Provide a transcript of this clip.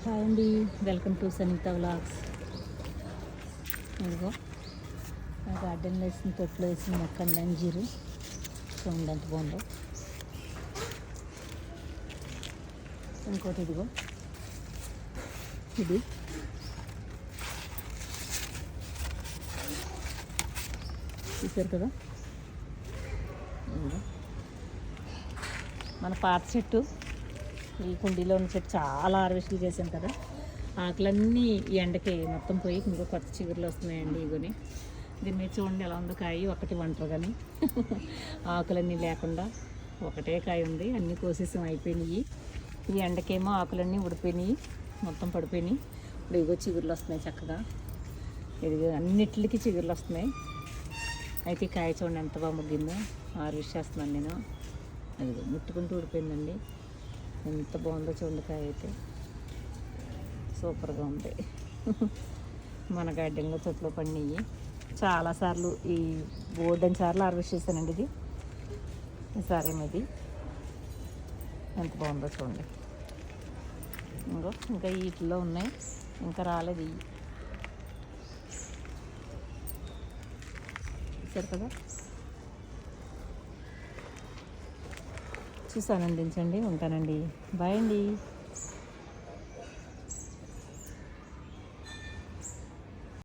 Hi అండి, welcome to సనీత vlogs. ఇదిగో నా గార్డెన్లో వేసిన తొట్లో వేసిన మొక్క అంజీరు చూడండి ఎంత బాగుందో. ఇంకోటి ఇదిగో ఇది చూసారు కదా, ఇదిగో మన పాత చెట్టు. ఈ కుండీలో ఉన్న చెట్టు చాలా హార్వెస్ట్లు చేశాం కదా, ఆకులన్నీ ఈ ఎండకి మొత్తం పోయి ఇంకో కొత్త చిగురులు వస్తున్నాయండి. ఇగోని దీని మీద చూడండి ఎలా ఉందో కాయ, ఒకటి వంటరు కానీ ఆకులన్నీ లేకుండా ఒకటే కాయ ఉంది. అన్నీ కోసేసం అయిపోయినాయి. ఈ ఎండకేమో ఆకులన్నీ ఉడిపోయినాయి, మొత్తం పడిపోయినాయి. ఇప్పుడు ఇగో చిగురులు వస్తున్నాయి చక్కగా. ఇది అన్నిటికి చిగురులు వస్తున్నాయి. అయితే ఈ కాయ చూడండి ఎంత బాగా ముగ్గిందో. హార్వెస్ట్ చేస్తున్నాను నేను. అది ముట్టుకుంటూ ఊడిపోయిందండి. ఎంత బాగుందో చూడండి కాయ అయితే, సూపర్గా ఉంది. మన గార్డెన్లో చెట్లు పండినవి చాలాసార్లు, ఈ బోర్డెన్ సార్లు హార్వెస్ట్ చేశానండి. ఇది ఈసారి ఇది ఎంత బాగుందో చూడండి. ఇంకా వీటిలో ఉన్నాయి, ఇంకా రాలేదు. ఇవి చూసారు కదా, చూసి ఆనందించండి. ఉంటానండి, బాయ్ అండి.